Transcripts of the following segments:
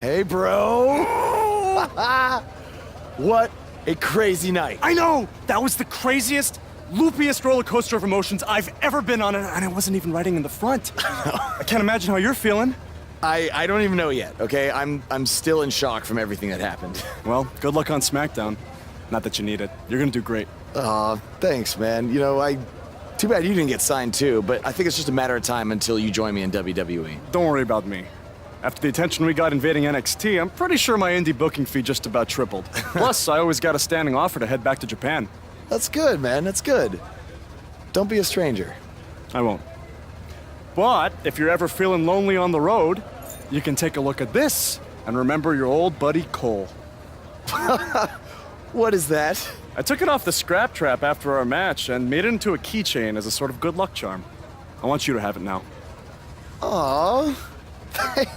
Hey, bro. What a crazy night. I know! That was the craziest, loopiest roller coaster of emotions I've ever been on, and I wasn't even riding in the front. I can't imagine how you're feeling. I don't even know yet, okay? I'm still in shock from everything that happened. Well, good luck on SmackDown. Not that you need it. You're gonna do great. Aw, thanks, man. You know, too bad you didn't get signed too, but I think it's just a matter of time until you join me in WWE. Don't worry about me. After the attention we got invading NXT, I'm pretty sure my indie booking fee just about tripled. Plus, I always got a standing offer to head back to Japan. That's good, man. That's good. Don't be a stranger. I won't. But if you're ever feeling lonely on the road, you can take a look at this and remember your old buddy Cole. What is that? I took it off the scrap trap after our match and made it into a keychain as a sort of good luck charm. I want you to have it now. Aw,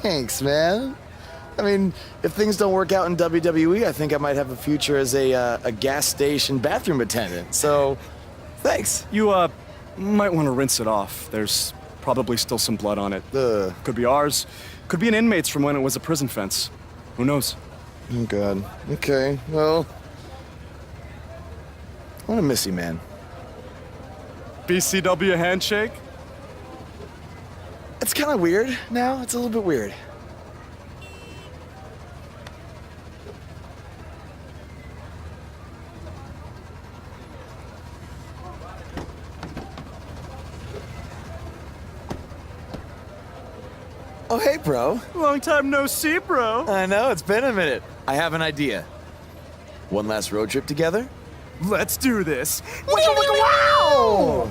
thanks, man. I mean, if things don't work out in WWE, I think I might have a future as a gas station bathroom attendant. So, thanks. You, might want to rinse it off. There's probably still some blood on it. Ugh. Could be ours. Could be an inmate's from when it was a prison fence. Who knows? Oh, God. Okay, well, I'm gonna miss you, man. BCW handshake? It's kind of weird now. It's a little bit weird. Oh, hey, bro. Long time no see, bro. I know, it's been a minute. I have an idea. One last road trip together? Let's do this. Wow!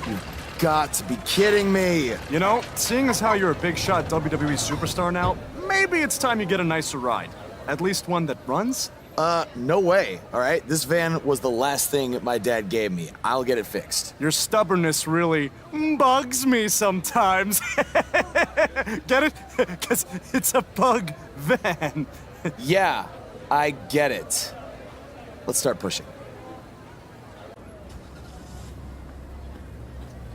You've got to be kidding me. You know, seeing as how you're a big shot WWE superstar now, maybe it's time you get a nicer ride. At least one that runs? No way, all right? This van was the last thing my dad gave me. I'll get it fixed. Your stubbornness really bugs me sometimes. Get it? Because it's a bug van. Yeah, I get it. Let's start pushing.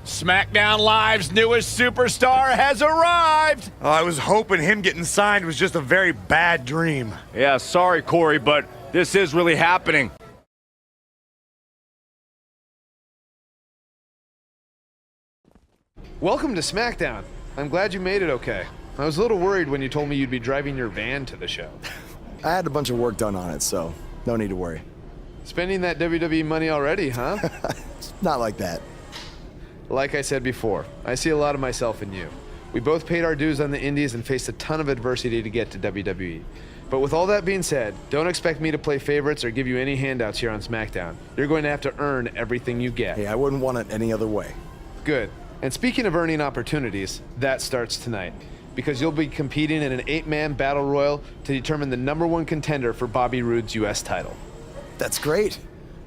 SmackDown Live's newest superstar has arrived! I was hoping him getting signed was just a very bad dream. Yeah, sorry, Corey, but this is really happening. Welcome to SmackDown. I'm glad you made it okay. I was a little worried when you told me you'd be driving your van to the show. I had a bunch of work done on it, so no need to worry. Spending that WWE money already, huh? Not like that. Like I said before, I see a lot of myself in you. We both paid our dues on the indies and faced a ton of adversity to get to WWE. But with all that being said, don't expect me to play favorites or give you any handouts here on SmackDown. You're going to have to earn everything you get. Hey, I wouldn't want it any other way. Good. And speaking of earning opportunities, that starts tonight. Because you'll be competing in an 8-man battle royal to determine the #1 contender for Bobby Roode's US title. That's great.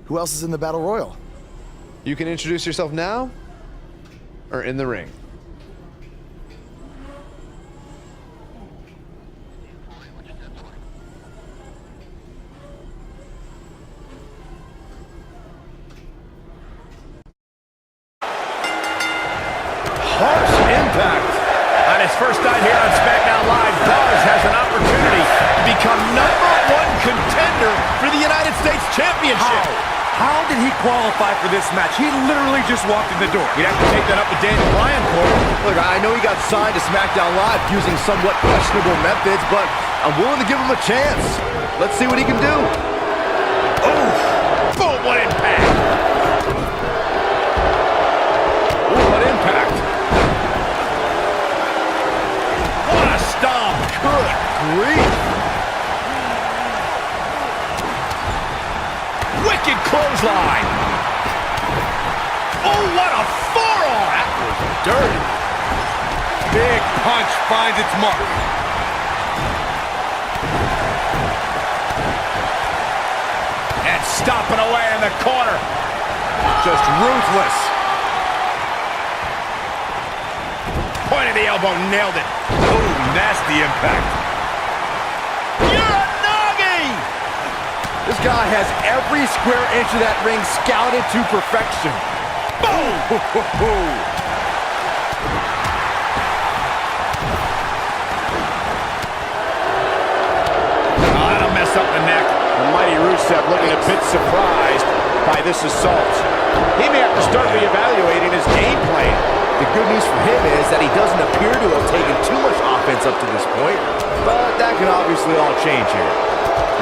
Who else is in the Battle Royal? You can introduce yourself now, or in the ring. Harsh impact. On his first night here on SmackDown Live, Buzz has an opportunity to become #1 contender for the United States Championship. How did he qualify for this match? He literally just walked in the door. You'd have to take that up with Daniel Bryan, Corey. Look, I know he got signed to SmackDown Live using somewhat questionable methods, but I'm willing to give him a chance. Let's see what he can do. Oh, boom, what impact. Ooh, what impact. What a stomp. Good grief. Wicked clothesline. Oh, what a forearm. That was dirty. Big punch finds its mark. And stomping away in the corner. Just ruthless. Point of the elbow, nailed it. Oh, nasty impact. This guy has every square inch of that ring scouted to perfection. Boom! surprised by this assault. He may have to start reevaluating his game plan. The good news for him is that he doesn't appear to have taken too much offense up to this point, but that can obviously all change here.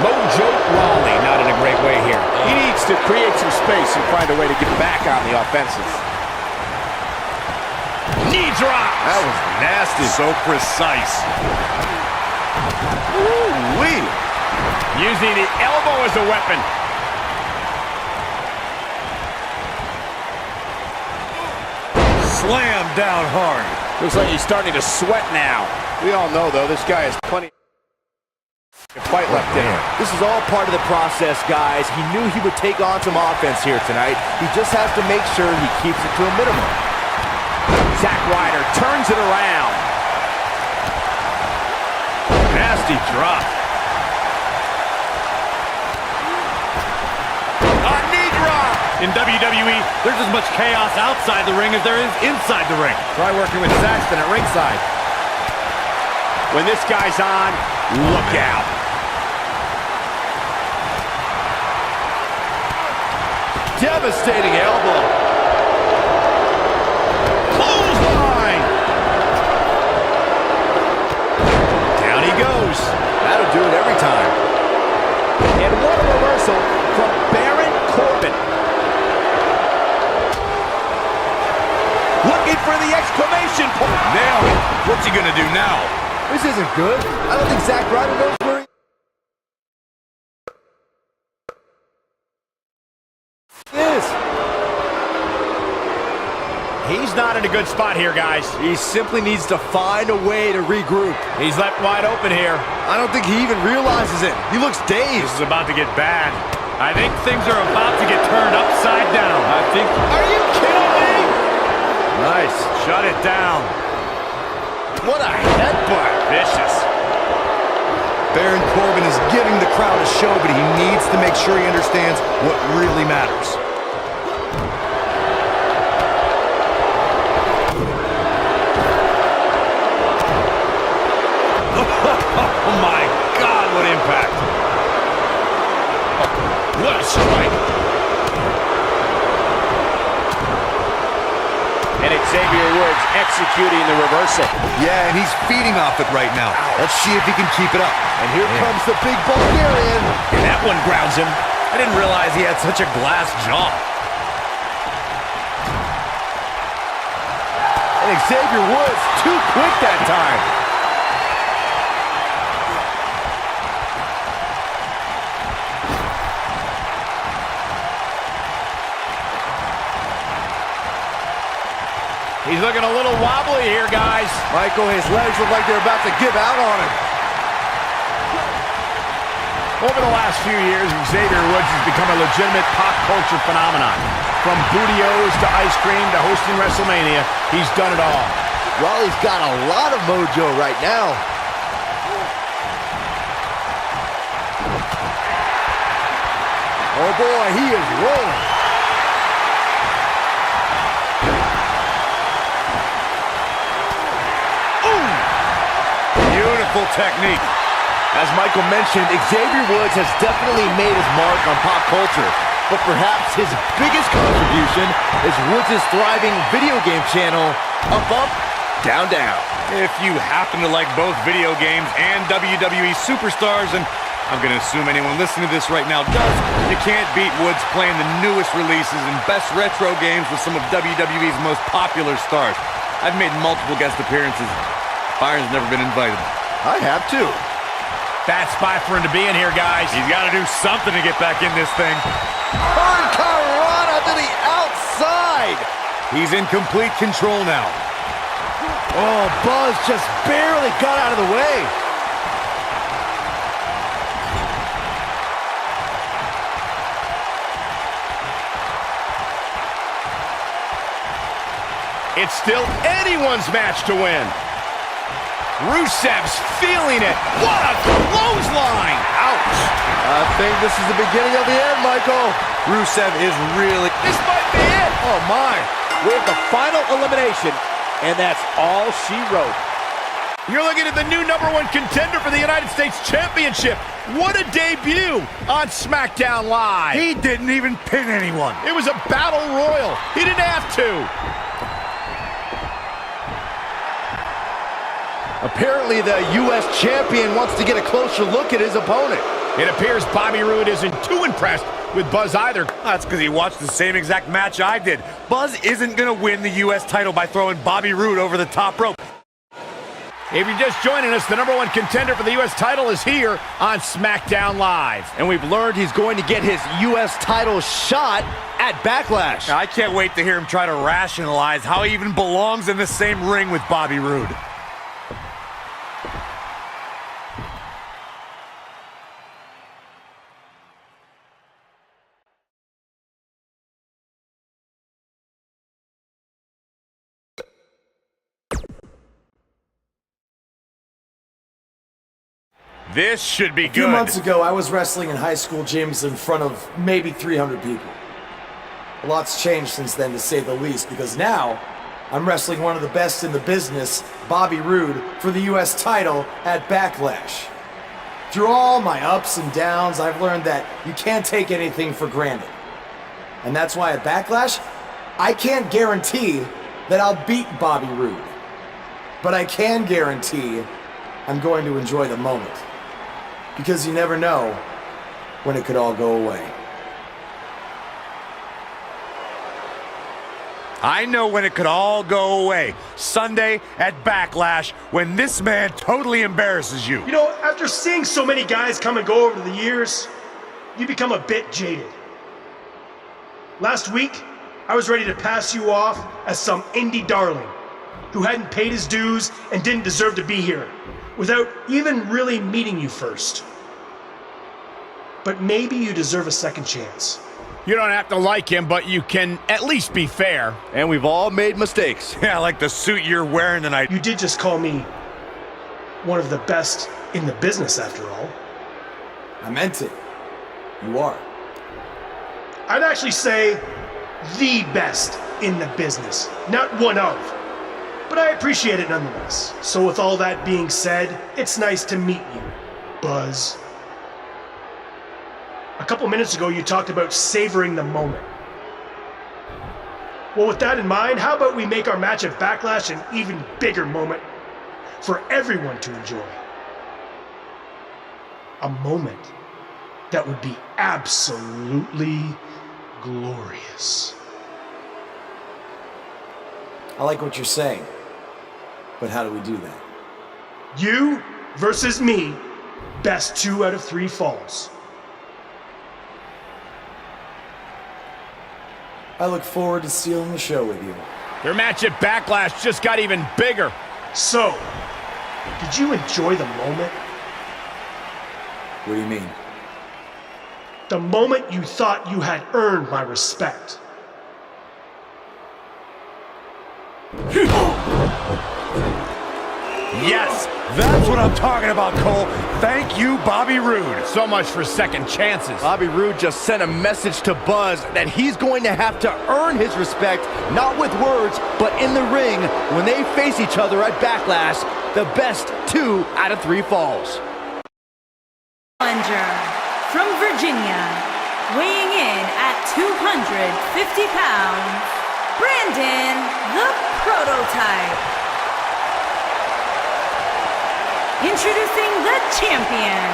Mojo Rawley not in a great way here. He needs to create some space and find a way to get back on the offensive. Knee drop. That was nasty. So precise. Ooh-wee. Using the elbow as a weapon. Slam down hard. Looks like he's starting to sweat now. We all know, though, this guy has plenty of fight left in him. This is all part of the process, guys. He knew he would take on some offense here tonight. He just has to make sure he keeps it to a minimum. Zack Ryder turns it around. Nasty drop. A knee drop. In WWE, there's as much chaos outside the ring as there is inside the ring. Try working with Saxton at ringside. When this guy's on, look out. Devastating elbow. Clothesline. Down he goes. That'll do it every time. And what a reversal from Baron Corbin. Looking for the exclamation point. Nailed it. What's he gonna do now? This isn't good. I don't think Zack Ryder knows where he is. He's not in a good spot here, guys. He simply needs to find a way to regroup. He's left wide open here. I don't think he even realizes it. He looks dazed. This is about to get bad. I think things are about to get turned upside down. Are you kidding me? Nice. Shut it down. What a headbutt. Vicious. Baron Corbin is giving the crowd a show, but he needs to make sure he understands what really matters. Oh my God, what impact. What a strike. And Xavier Woods executing the reversal. Yeah, and he's feeding off it right now. Let's see if he can keep it up. And here comes the big Bulgarian. And that one grounds him. I didn't realize he had such a glass jaw. And Xavier Woods, too quick that time. He's looking a little wobbly here, guys. Michael, his legs look like they're about to give out on him. Over the last few years, Xavier Woods has become a legitimate pop culture phenomenon. From Booty-O's to ice cream to hosting WrestleMania, he's done it all. Well, he's got a lot of mojo right now. Oh boy, he is rolling. Beautiful technique. As Michael mentioned, Xavier Woods has definitely made his mark on pop culture, but perhaps his biggest contribution is Woods' thriving video game channel, Up Up, Down Down. If you happen to like both video games and WWE Superstars, and I'm going to assume anyone listening to this right now does, you can't beat Woods playing the newest releases and best retro games with some of WWE's most popular stars. I've made multiple guest appearances. Byron's never been invited. I have too. Bad spot for him to be in here, guys. He's got to do something to get back in this thing. Hurricanrana to the outside. He's in complete control now. Oh, Buzz just barely got out of the way. It's still anyone's match to win. Rusev's feeling it. What a clothesline! Ouch! I think this is the beginning of the end, Michael. Rusev is really... This might be it! Oh, my. We have the final elimination, and that's all she wrote. You're looking at the new #1 contender for the United States Championship. What a debut on SmackDown Live. He didn't even pin anyone. It was a battle royal. He didn't have to. Apparently the U.S. champion wants to get a closer look at his opponent. It appears Bobby Roode isn't too impressed with Buzz either. That's because he watched the same exact match I did. Buzz isn't going to win the U.S. title by throwing Bobby Roode over the top rope. If you're just joining us, the #1 contender for the U.S. title is here on SmackDown Live. And we've learned he's going to get his U.S. title shot at Backlash. I can't wait to hear him try to rationalize how he even belongs in the same ring with Bobby Roode. This should be good. A few months ago, I was wrestling in high school gyms in front of maybe 300 people. A lot's changed since then, to say the least, because now I'm wrestling one of the best in the business, Bobby Roode, for the U.S. title at Backlash. Through all my ups and downs, I've learned that you can't take anything for granted. And that's why at Backlash, I can't guarantee that I'll beat Bobby Roode. But I can guarantee I'm going to enjoy the moment. Because you never know when it could all go away. I know when it could all go away. Sunday at Backlash, when this man totally embarrasses you. You know, after seeing so many guys come and go over the years, you become a bit jaded. Last week, I was ready to pass you off as some indie darling who hadn't paid his dues and didn't deserve to be here, without even really meeting you first. But maybe you deserve a second chance. You don't have to like him, but you can at least be fair. And we've all made mistakes. Yeah, like the suit you're wearing tonight. You did just call me one of the best in the business, after all. I meant it. You are. I'd actually say the best in the business, not one of. But I appreciate it nonetheless. So with all that being said, it's nice to meet you, Buzz. A couple minutes ago, you talked about savoring the moment. Well, with that in mind, how about we make our match at Backlash an even bigger moment for everyone to enjoy? A moment that would be absolutely glorious. I like what you're saying. But how do we do that? You versus me, best 2 out of 3 falls. I look forward to stealing the show with you. Your match at Backlash just got even bigger. So, did you enjoy the moment? What do you mean? The moment you thought you had earned my respect. Yes, that's what I'm talking about, Cole. Thank you, Bobby Roode. So much for second chances. Bobby Roode just sent a message to Buzz that he's going to have to earn his respect, not with words, but in the ring when they face each other at Backlash. The best 2 out of 3 falls. Challenger from Virginia, weighing in at 250 pounds, Brandon the Prototype. Introducing the champion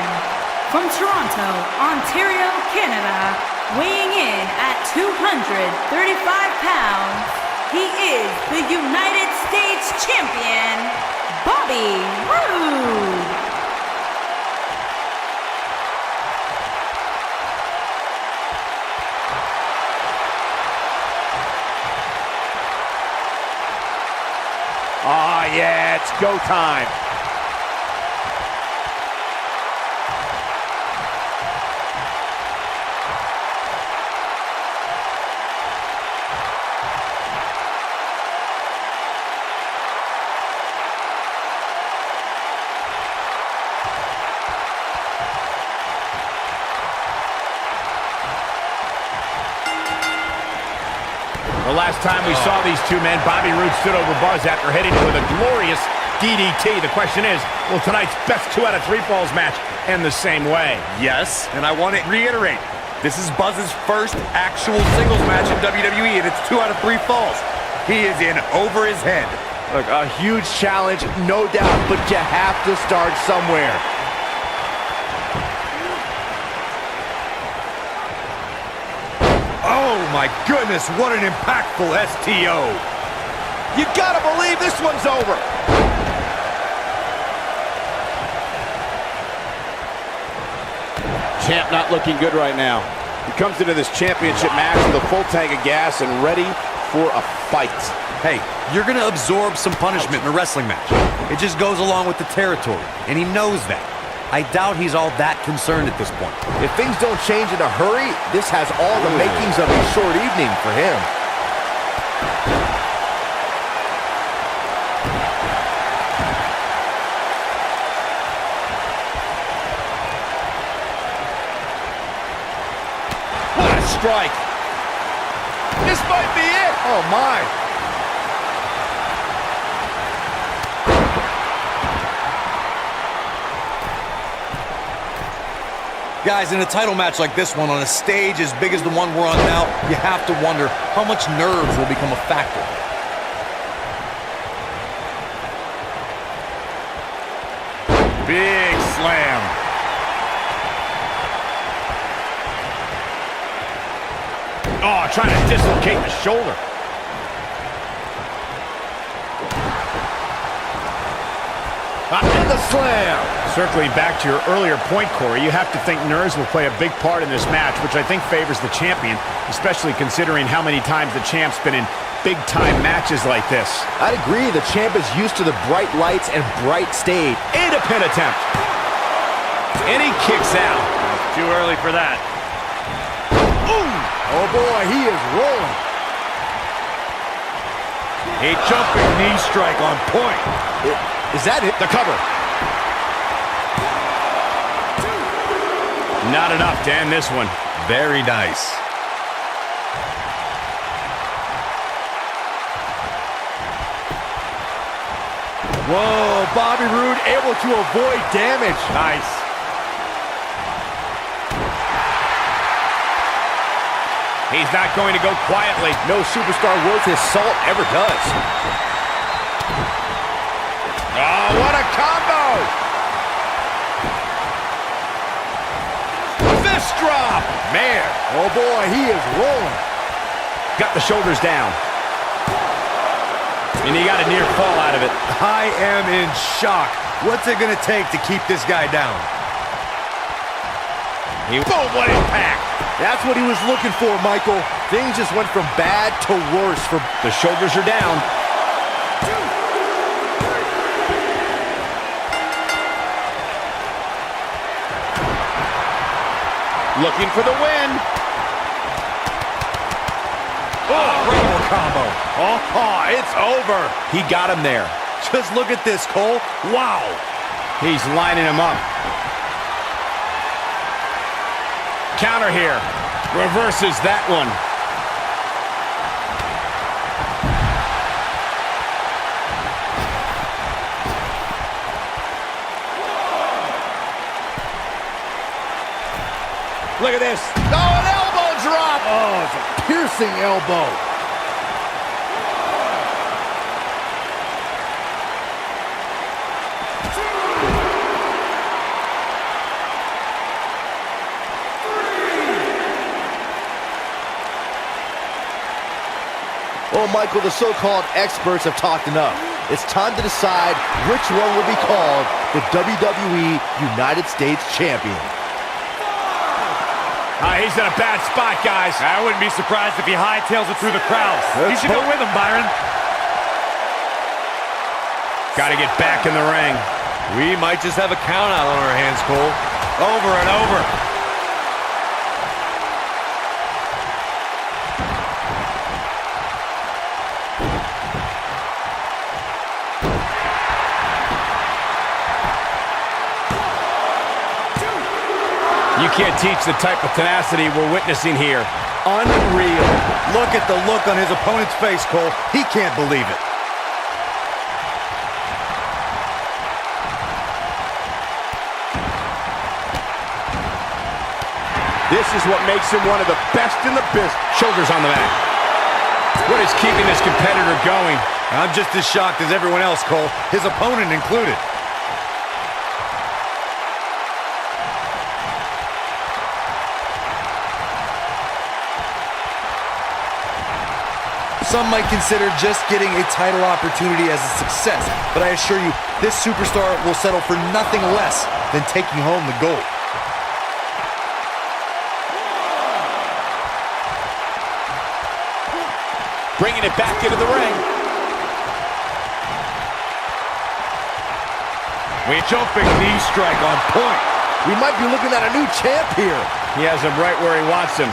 from Toronto, Ontario, Canada, weighing in at 235 pounds, he is the United States champion, Bobby Roode. Ah, yeah, it's go time. The last time we saw these two men, Bobby Roode stood over Buzz after hitting him with a glorious DDT. The question is, will tonight's best 2 out of 3 falls match end the same way? Yes, and I want to reiterate, this is Buzz's first actual singles match in WWE, and it's 2 out of 3 falls. He is in over his head. Look, a huge challenge, no doubt, but you have to start somewhere. Oh my goodness, what an impactful STO. You gotta believe this one's over. Champ not looking good right now. He comes into this championship match with a full tank of gas and ready for a fight. Hey, you're gonna absorb some punishment in a wrestling match. It just goes along with the territory, and he knows that. I doubt he's all that concerned at this point. If things don't change in a hurry, this has all the makings of a short evening for him. What a strike. This might be it. Oh, my. Guys, in a title match like this one, on a stage as big as the one we're on now, you have to wonder how much nerves will become a factor. Big slam. Oh, trying to dislocate the shoulder. And the slam. Circling back to your earlier point, Corey, you have to think nerves will play a big part in this match, which I think favors the champion, especially considering how many times the champ's been in big-time matches like this. I'd agree. The champ is used to the bright lights and bright stage. And a pin attempt. And he kicks out. Too early for that. Ooh. Oh, boy, he is rolling. A jumping knee strike on point. Is that it? The cover. Not enough to end this one. Very nice. Whoa, Bobby Roode able to avoid damage. Nice. He's not going to go quietly. No superstar worth his salt ever does. Oh, what a combo! Fist drop! Man, oh boy, he is rolling. Got the shoulders down. And he got a near fall out of it. I am in shock. What's it going to take to keep this guy down? Boom, what impact! That's what he was looking for, Michael. Things just went from bad to worse. The shoulders are down. Looking for the win. Incredible combo. Oh, it's over. He got him there. Just look at this, Cole. Wow. He's lining him up. Counter here. Reverses that one. Look at this. Oh, an elbow drop. Oh, it's a piercing elbow. Well, Michael, the so-called experts have talked enough. It's time to decide which one will be called the WWE United States Champion. He's in a bad spot, guys. I wouldn't be surprised if he hightails it through the crowd. You should go with him, Byron. Got to get back in the ring. We might just have a count out on our hands, Cole. Over and over. You can't teach the type of tenacity we're witnessing here. Unreal. Look at the look on his opponent's face, Cole. He can't believe it. This is what makes him one of the best in the business. Shoulders on the mat. What is keeping this competitor going? I'm just as shocked as everyone else, Cole, his opponent included. Some might consider just getting a title opportunity as a success, but I assure you, this superstar will settle for nothing less than taking home the gold. Bringing it back into the ring. Jumping knee strike on point. We might be looking at a new champ here. He has him right where he wants him.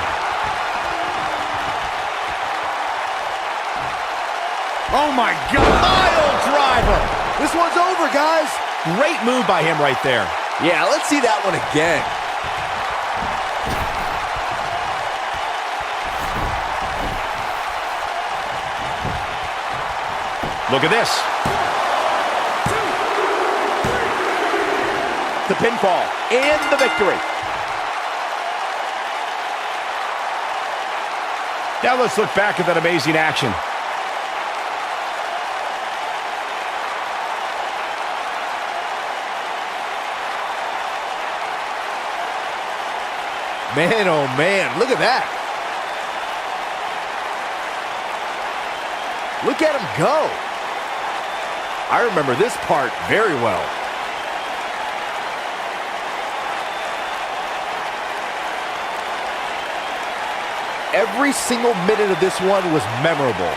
Oh my God! Mile driver. This one's over, guys. Great move by him right there. Yeah, let's see that one again. Look at this. The pinfall and the victory. Now let's look back at that amazing action. Man, oh man, look at that. Look at him go. I remember this part very well. Every single minute of this one was memorable.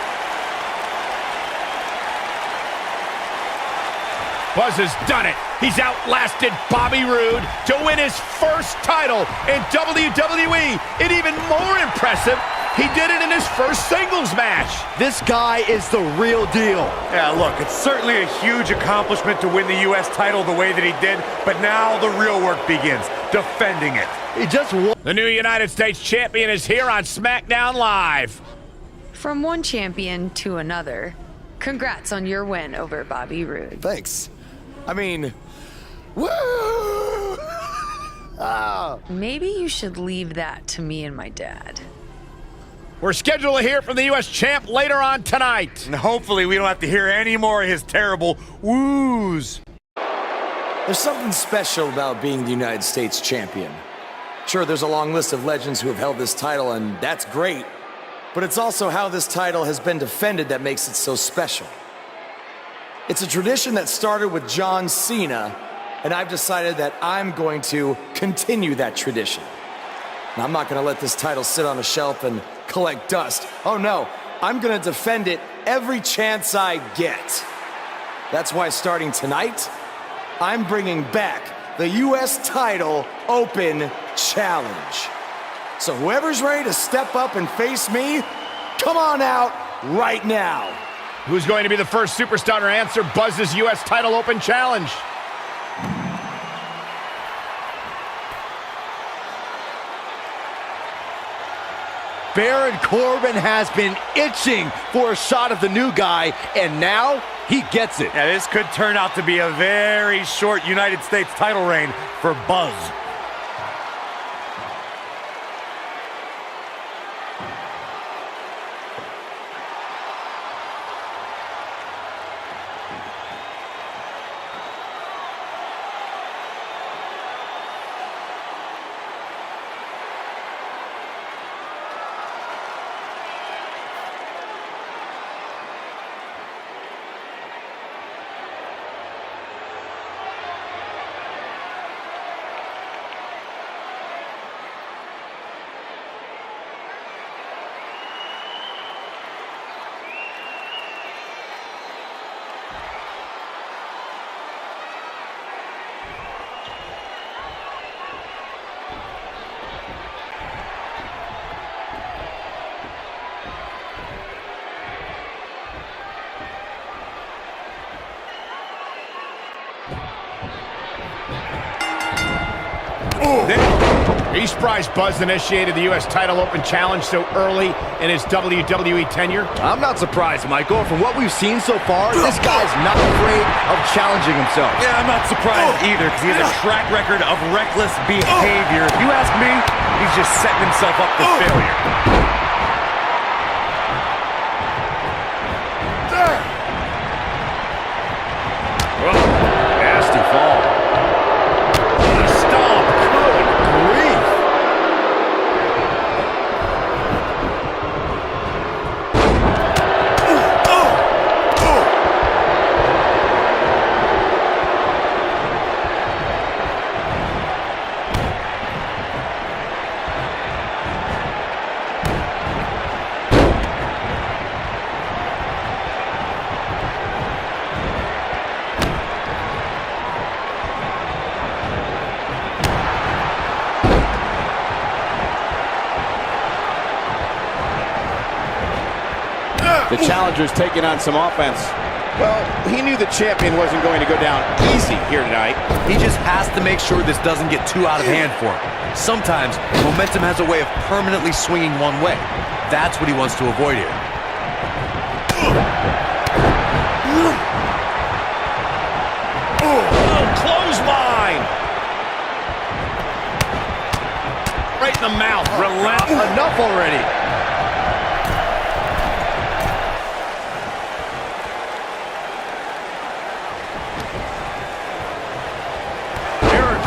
Buzz has done it. He's outlasted Bobby Roode to win his first title in WWE. And even more impressive, he did it in his first singles match. This guy is the real deal. Yeah, look, it's certainly a huge accomplishment to win the U.S. title the way that he did, but now the real work begins, defending it. He just won. The new United States champion is here on SmackDown Live. From one champion to another, congrats on your win over Bobby Roode. Thanks. I mean, woo! Maybe you should leave that to me and my dad. We're scheduled to hear from the U.S. champ later on tonight. And hopefully we don't have to hear any more of his terrible woos. There's something special about being the United States champion. Sure, there's a long list of legends who have held this title, and that's great. But it's also how this title has been defended that makes it so special. It's a tradition that started with John Cena, and I've decided that I'm going to continue that tradition. And I'm not going to let this title sit on a shelf and collect dust. Oh no, I'm going to defend it every chance I get. That's why starting tonight, I'm bringing back the U.S. Title Open Challenge. So whoever's ready to step up and face me, come on out right now. Who's going to be the first superstar to answer Buzz's U.S. Title Open Challenge? Baron Corbin has been itching for a shot of the new guy, and now he gets it. Yeah, this could turn out to be a very short United States title reign for Buzz. Are you surprised Buzz initiated the U.S. title open challenge so early in his WWE tenure? I'm not surprised, Michael. From what we've seen so far, this guy's not afraid of challenging himself. Yeah, I'm not surprised either, because he has a track record of reckless behavior. If you ask me, he's just setting himself up for failure. Nasty fall. Stomp. Good grief. The challenger's taking on some offense. Well, he knew the champion wasn't going to go down easy here tonight. He just has to make sure this doesn't get too out of hand for him. Sometimes momentum has a way of permanently swinging one way. That's what he wants to avoid here. Clothesline! Right in the mouth. Relentless. Enough already.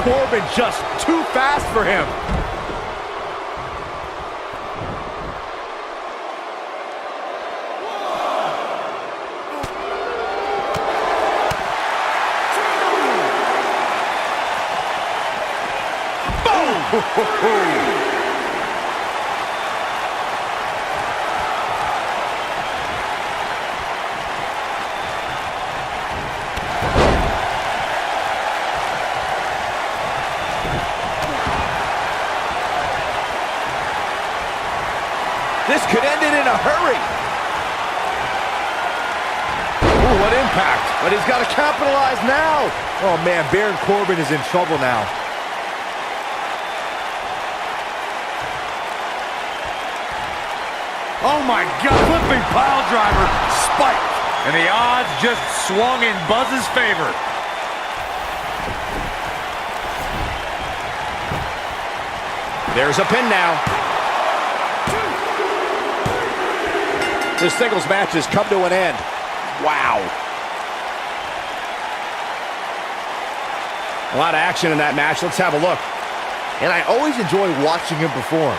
Corbin just too fast for him. Boom! This could end it in a hurry. Ooh, what impact. But he's got to capitalize now. Oh, man, Baron Corbin is in trouble now. Oh my God, flipping pile driver, spike. And the odds just swung in Buzz's favor. There's a pin now. This singles match has come to an end. Wow. A lot of action in that match. Let's have a look. And I always enjoy watching him perform.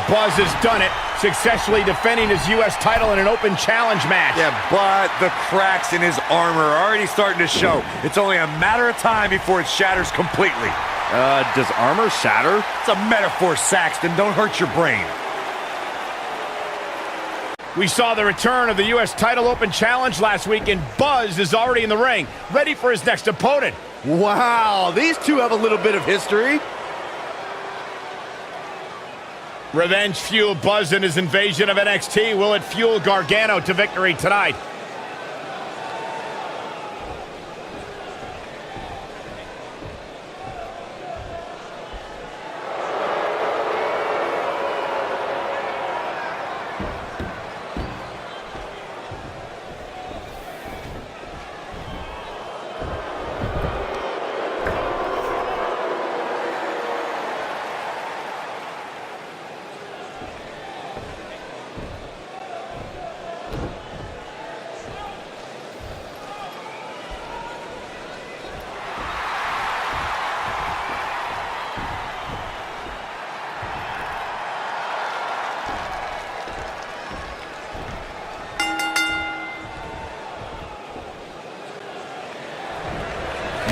Buzz has done it, successfully defending his U.S. title in an open challenge match. Yeah, but the cracks in his armor are already starting to show. It's only a matter of time before it shatters completely. Does armor shatter? It's a metaphor, Saxton. Don't hurt your brain. We saw the return of the U.S. title open challenge last week, and Buzz is already in the ring, ready for his next opponent. Wow, these two have a little bit of history. Revenge fueled Buzz in his invasion of NXT. Will it fuel Gargano to victory tonight?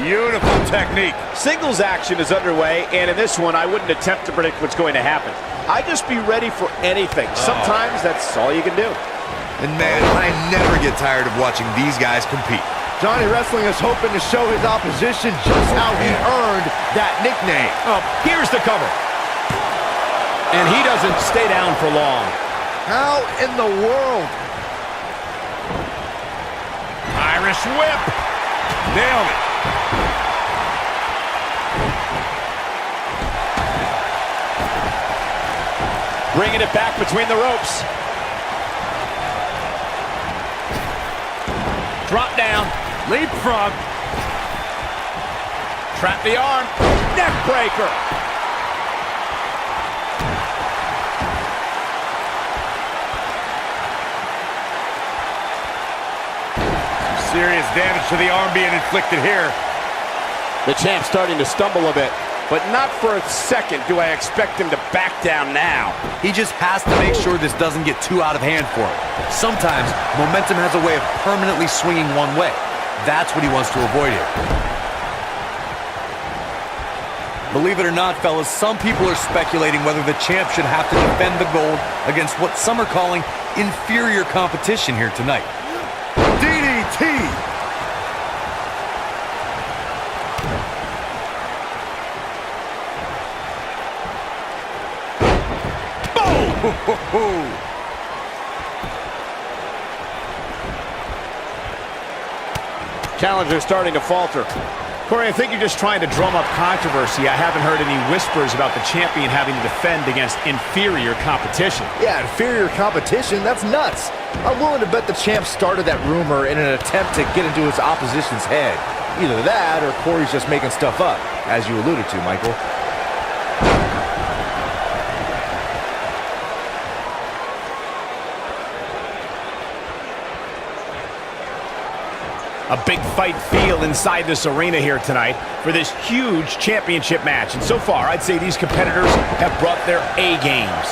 Beautiful technique. Singles action is underway, and in this one, I wouldn't attempt to predict what's going to happen. I'd just be ready for anything. Sometimes that's all you can do. And man, I never get tired of watching these guys compete. Johnny Wrestling is hoping to show his opposition just how he earned that nickname. Oh, here's the cover. And he doesn't stay down for long. How in the world? Irish whip. Nailed it. Bringing it back between the ropes. Drop down. Leapfrog. Trap the arm. Neck breaker. Serious damage to the arm being inflicted here. The champ's starting to stumble a bit, but not for a second do I expect him to back down now. He just has to make sure this doesn't get too out of hand for him. Sometimes, momentum has a way of permanently swinging one way. That's what he wants to avoid here. Believe it or not, fellas, some people are speculating whether the champ should have to defend the gold against what some are calling inferior competition here tonight. DDT. Boom! Challenger starting to falter. Corey, I think you're just trying to drum up controversy. I haven't heard any whispers about the champion having to defend against inferior competition. Yeah, inferior competition? That's nuts. I'm willing to bet the champ started that rumor in an attempt to get into his opposition's head. Either that, or Corey's just making stuff up, as you alluded to, Michael. A big fight feel inside this arena here tonight for this huge championship match. And so far, I'd say these competitors have brought their A games.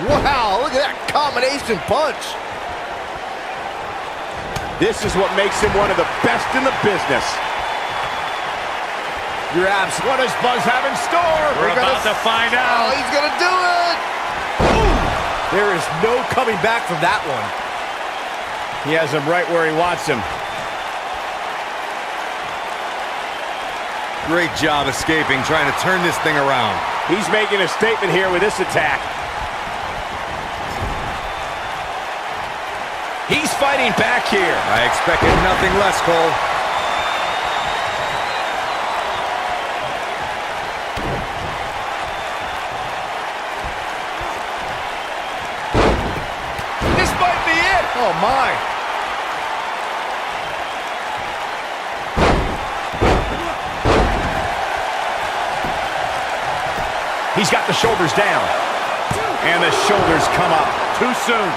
Wow, look at that combination punch. This is what makes him one of the best in the business. Your abs. What does Buzz have in store? We're about to find out. Oh, he's gonna do it! Ooh. There is no coming back from that one. He has him right where he wants him. Great job escaping, trying to turn this thing around. He's making a statement here with this attack. He's fighting back here. I expected nothing less, Cole. This might be it! Oh, my. He's got the shoulders down. And the shoulders come up. Too soon.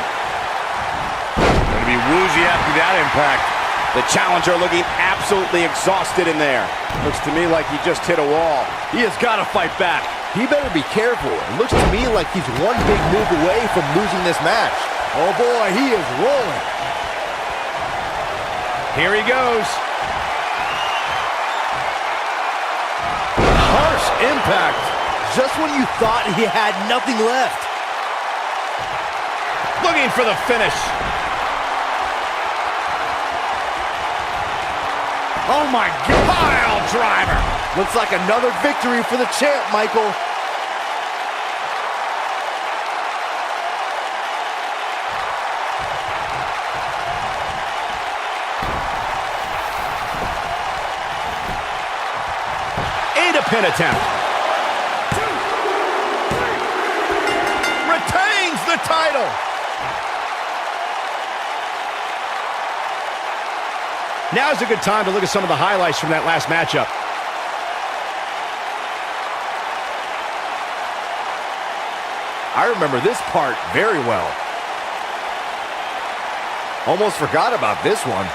Gonna be woozy after that impact. The challenger looking absolutely exhausted in there. Looks to me like he just hit a wall. He has got to fight back. He better be careful. It looks to me like he's one big move away from losing this match. Oh boy, he is rolling. Here he goes. Harsh impact. Just when you thought he had nothing left. Looking for the finish. Oh my God! Pile driver. Looks like another victory for the champ, Michael. And a pin attempt. Retains the title. Now's a good time to look at some of the highlights from that last matchup. I remember this part very well. Almost forgot about this one.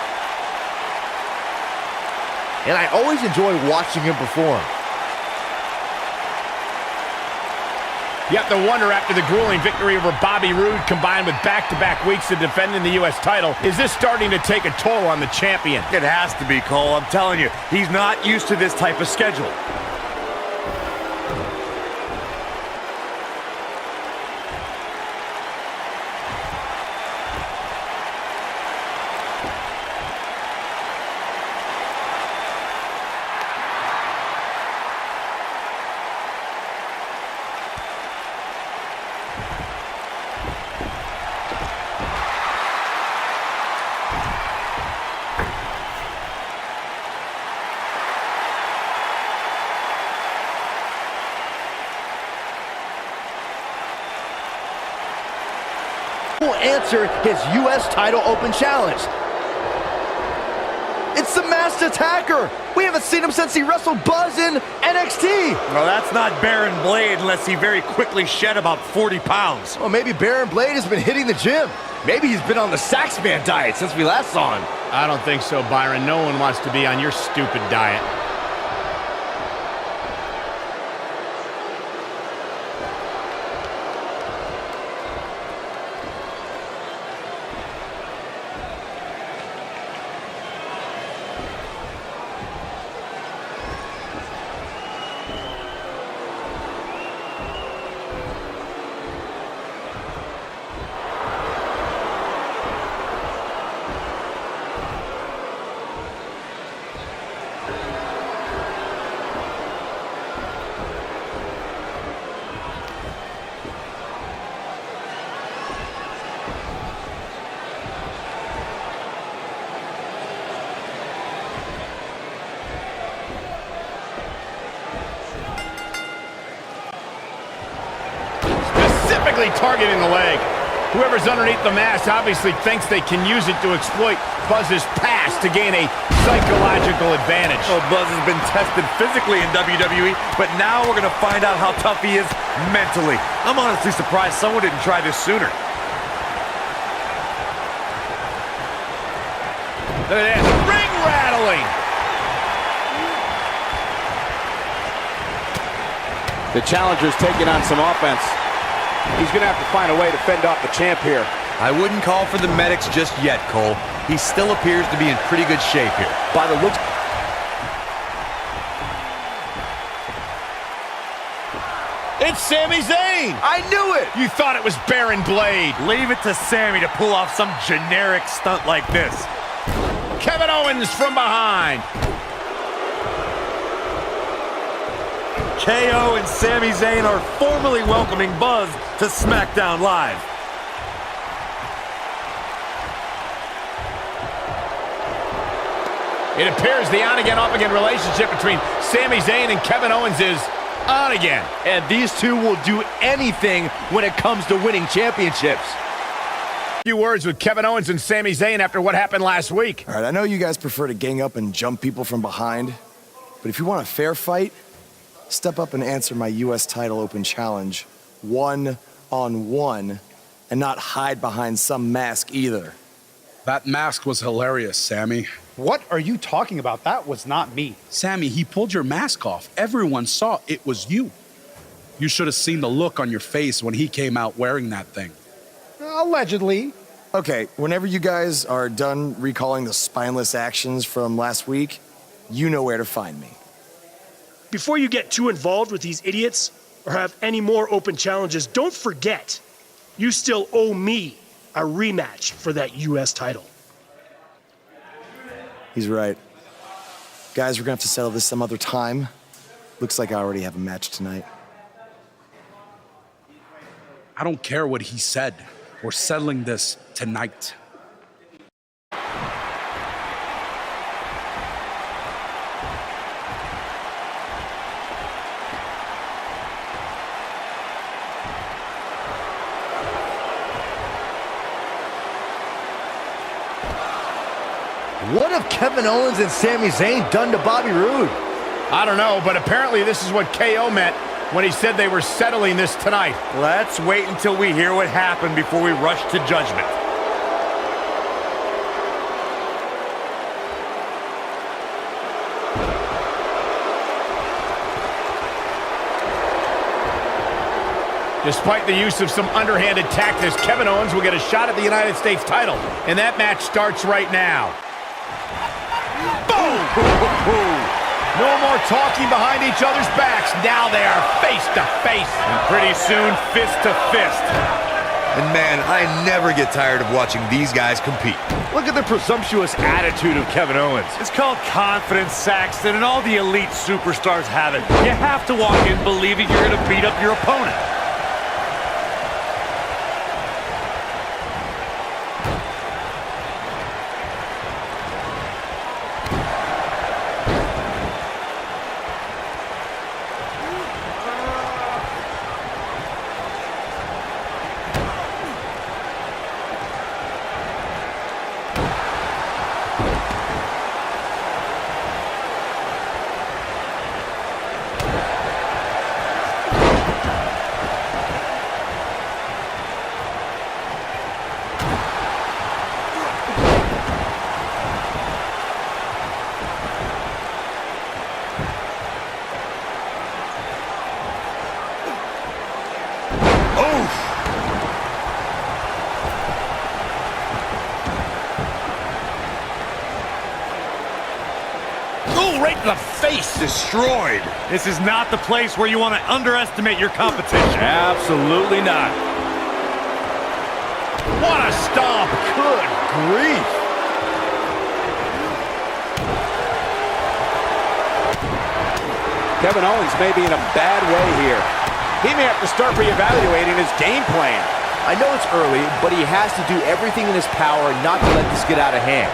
And I always enjoy watching him perform. You have to wonder, after the grueling victory over Bobby Roode combined with back-to-back weeks of defending the U.S. title, is this starting to take a toll on the champion? It has to be, Cole. I'm telling you, he's not used to this type of schedule. will answer his U.S. title open challenge. It's the Masked Attacker. We haven't seen him since he wrestled Buzz in NXT. Well, that's not Baron Blade unless he very quickly shed about 40 pounds. Well, maybe Baron Blade has been hitting the gym. Maybe he's been on the Saxman diet since we last saw him. I don't think so, Byron. No one wants to be on your stupid diet. Targeting the leg. Whoever's underneath the mask obviously thinks they can use it to exploit Buzz's past to gain a psychological advantage. Oh, Buzz has been tested physically in WWE, but now we're going to find out how tough he is mentally. I'm honestly surprised someone didn't try this sooner. Look at that, ring rattling. The challenger's taking on some offense. He's going to have to find a way to fend off the champ here. I wouldn't call for the medics just yet, Cole. He still appears to be in pretty good shape here. By the looks... It's Sami Zayn! I knew it! You thought it was Baron Blade. Leave it to Sammy to pull off some generic stunt like this. Kevin Owens from behind. KO and Sami Zayn are formally welcoming Buzz to SmackDown Live. It appears the on-again, off-again relationship between Sami Zayn and Kevin Owens is on again. And these two will do anything when it comes to winning championships. A few words with Kevin Owens and Sami Zayn after what happened last week. All right, I know you guys prefer to gang up and jump people from behind, but if you want a fair fight, step up and answer my U.S. title open challenge one-on-one and not hide behind some mask either. That mask was hilarious, Sammy. What are you talking about? That was not me. Sammy, he pulled your mask off. Everyone saw it was you. You should have seen the look on your face when he came out wearing that thing. Allegedly. Okay, whenever you guys are done recalling the spineless actions from last week, you know where to find me. Before you get too involved with these idiots or have any more open challenges, don't forget, you still owe me a rematch for that U.S. title. He's right. Guys, we're gonna have to settle this some other time. Looks like I already have a match tonight. I don't care what he said. We're settling this tonight. What have Kevin Owens and Sami Zayn done to Bobby Roode? I don't know, but apparently this is what KO meant when he said they were settling this tonight. Let's wait until we hear what happened before we rush to judgment. Despite the use of some underhanded tactics, Kevin Owens will get a shot at the United States title, and that match starts right now. Boom! No more talking behind each other's backs. Now they are face to face. And pretty soon, fist to fist. And man, I never get tired of watching these guys compete. Look at the presumptuous attitude of Kevin Owens. It's called confidence, Saxton, and all the elite superstars have it. You have to walk in believing you're going to beat up your opponent. face. Destroyed. This is not the place where you want to underestimate your competition. Absolutely not. What a stomp. Good grief. Kevin Owens may be in a bad way here. He may have to start reevaluating his game plan. I know it's early, but he has to do everything in his power not to let this get out of hand.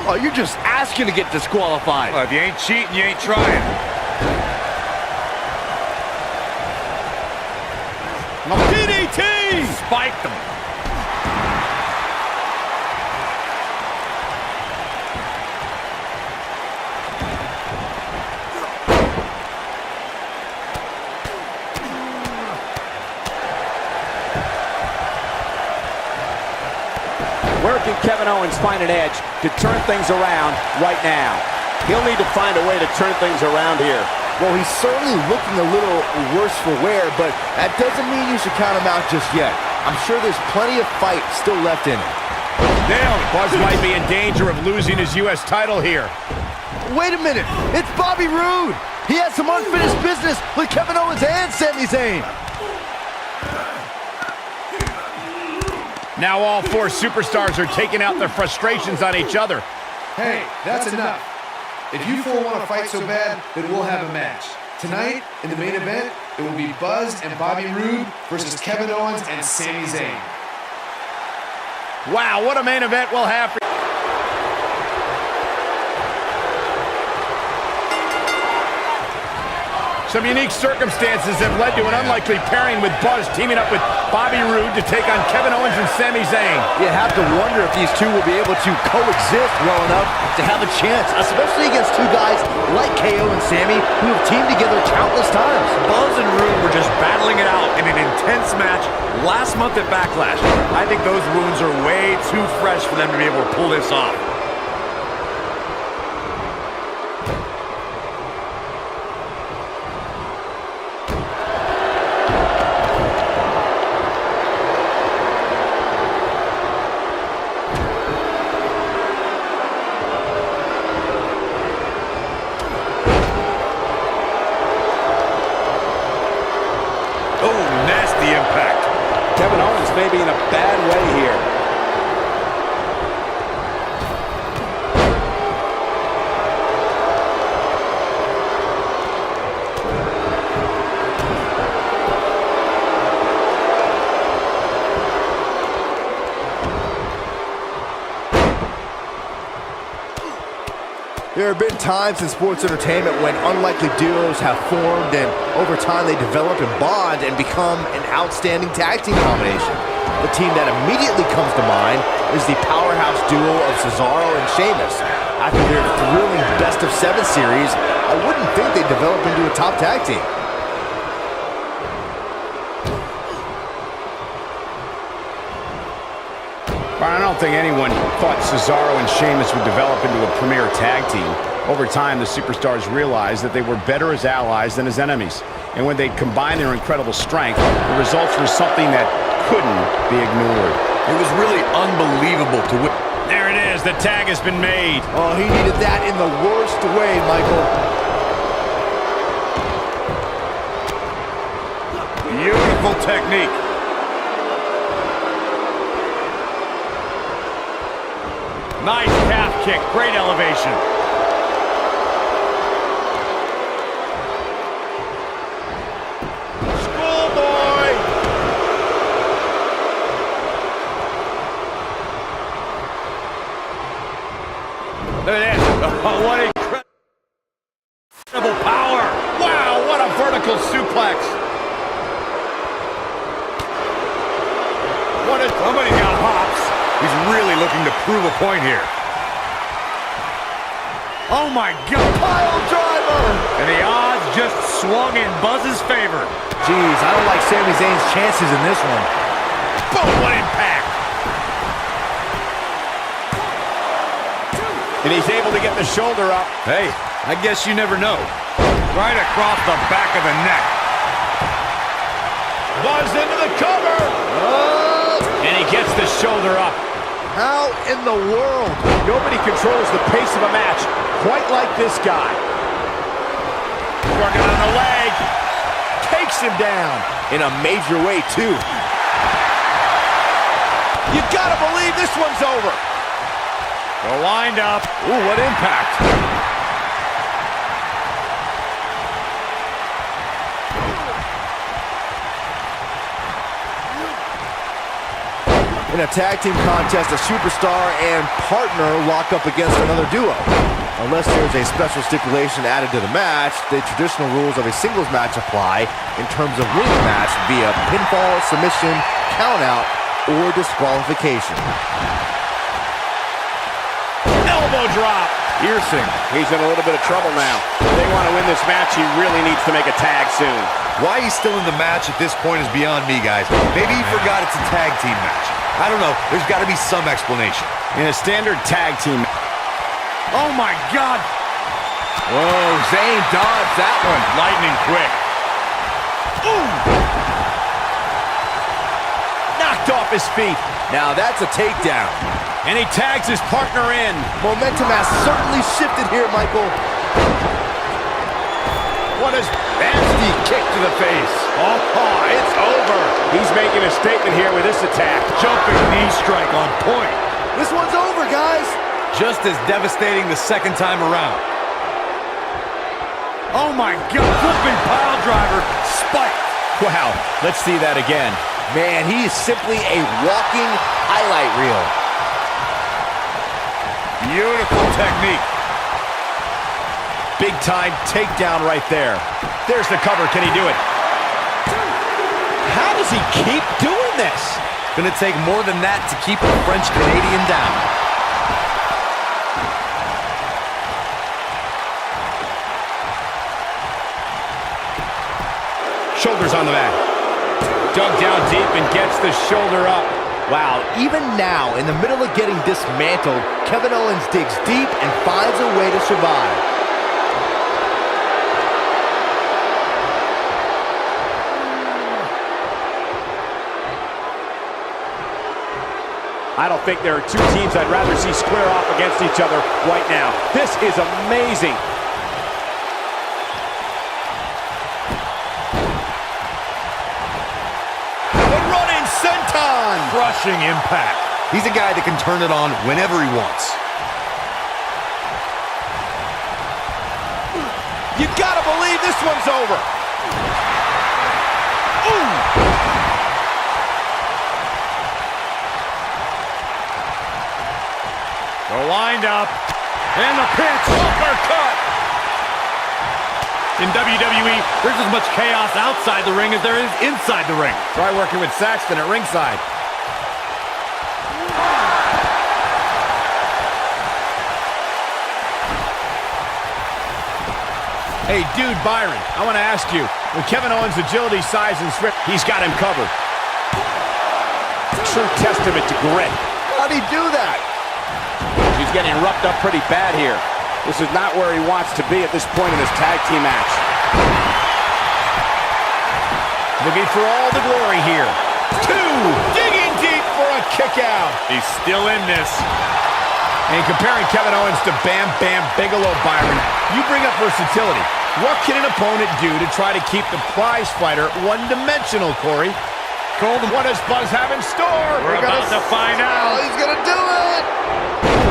Oh, you're just asking to get disqualified. Well, if you ain't cheating, you ain't trying. DDT! Spiked them. Where can Kevin Owens find an edge to turn things around right now? He'll need to find a way to turn things around here. Well, he's certainly looking a little worse for wear, but that doesn't mean you should count him out just yet. I'm sure there's plenty of fight still left in him. Nailed. Buzz might be in danger of losing his U.S. title here. Wait a minute. It's Bobby Roode. He has some unfinished business with Kevin Owens and Sami Zayn. Now all four superstars are taking out their frustrations on each other. Hey, that's enough. If you four want to fight so bad, then we'll have a match. Tonight, in the main event, it will be Buzz and Bobby Roode versus Kevin Owens and Sami Zayn. Wow, what a main event we'll have for Some unique circumstances have led to an unlikely pairing with Buzz teaming up with Bobby Roode to take on Kevin Owens and Sami Zayn. You have to wonder if these two will be able to coexist well enough to have a chance, especially against two guys like KO and Sami who have teamed together countless times. Buzz and Roode were just battling it out in an intense match last month at Backlash. I think those wounds are way too fresh for them to be able to pull this off. Kevin Owens may be in a bad way here. There have been times in sports entertainment when unlikely duos have formed and over time they develop and bond and become an outstanding tag team combination. The team that immediately comes to mind is the powerhouse duo of Cesaro and Sheamus. After their thrilling best-of-7 series, I wouldn't think they'd develop into a top tag team. I don't think anyone thought Cesaro and Sheamus would develop into a premier tag team. Over time, the superstars realized that they were better as allies than as enemies. And when they combined their incredible strength, the results were something that couldn't be ignored. It was really unbelievable to witness. There it is. The tag has been made. Oh, he needed that in the worst way, Michael. Beautiful technique. Nice calf kick, great elevation. Schoolboy! Look at this. Oh, what incredible power. Wow, what a vertical suplex. Somebody's got hops. He's really looking to prove a point here. Oh my God! Pile driver! And the odds just swung in Buzz's favor. Jeez, I don't like Sami Zayn's chances in this one. Boom, what impact! And he's able to get the shoulder up. Hey, I guess you never know. Right across the back of the neck. Buzz into the cover! And he gets the shoulder up. How in the world? Nobody controls the pace of a match quite like this guy. Working on the leg. Takes him down in a major way, too. You gotta believe this one's over. The wind up. Ooh, what impact. In a tag team contest, a superstar and partner lock up against another duo. Unless there's a special stipulation added to the match, the traditional rules of a singles match apply in terms of winning the match via pinfall, submission, countout, or disqualification. Elbow drop. Piercing. He's in a little bit of trouble now. If they want to win this match, he really needs to make a tag soon. Why he's still in the match at this point is beyond me, guys. Maybe he forgot it's a tag team match. I don't know. There's got to be some explanation. In a standard tag team. Oh, my God. Whoa, Zayn dodged that one. Lightning quick. Ooh. Knocked off his feet. Now that's a takedown. And he tags his partner in. Momentum has certainly shifted here, Michael. What a nasty kick to the face. Oh, it's over. He's making a statement here with this attack. Jumping knee strike on point. This one's over, guys. Just as devastating the second time around. Oh, my God. Flipping pile driver. Spiked. Wow, let's see that again. Man, he is simply a walking highlight reel. Beautiful technique. Big time takedown right there. There's the cover. Can he do it? How does he keep doing this? Gonna take more than that to keep the French-Canadian down. Shoulders on the mat. Dug down deep and gets the shoulder up. Wow, even now, in the middle of getting dismantled, Kevin Owens digs deep and finds a way to survive. I don't think there are two teams I'd rather see square off against each other right now. This is amazing. The running senton! Crushing impact. He's a guy that can turn it on whenever he wants. You gotta believe this one's over. Ooh! The wind up. And the pinch. Uppercut. In WWE, there's as much chaos outside the ring as there is inside the ring. Try working with Saxton at ringside. Hey, dude, Byron, I want to ask you, with Kevin Owens' agility, size, and swift, he's got him covered. True testament to grit. How'd he do that? He's getting roughed up pretty bad here. This is not where he wants to be at this point in this tag team match. Looking for all the glory here. Two! Digging deep for a kick out. He's still in this. And comparing Kevin Owens to Bam Bam Bigelow, Byron, you bring up versatility. What can an opponent do to try to keep the prize fighter one-dimensional, Corey? Golden, what does Buzz have in store? We're about to find out. Oh, he's gonna do it!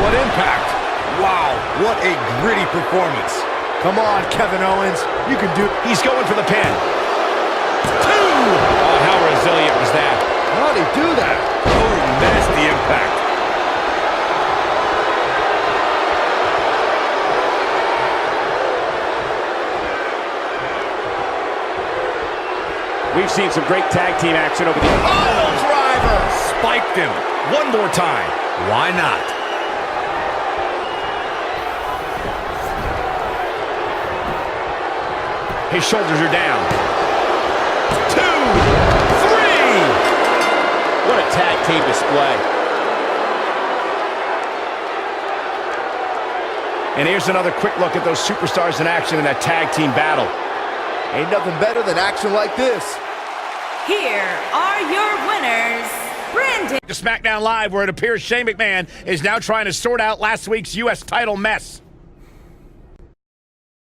What impact. Wow, what a gritty performance. Come on, Kevin Owens. You can do it. He's going for the pin. Two! Oh, how resilient was that? How'd he do that? Oh, nasty impact. We've seen some great tag team action over the... Oh, driver! Spiked him. One more time. Why not? His shoulders are down. 2, 3! What a tag team display. And here's another quick look at those superstars in action in that tag team battle. Ain't nothing better than action like this. Here are your winners, Brandon. To SmackDown Live, where it appears Shane McMahon is now trying to sort out last week's U.S. title mess.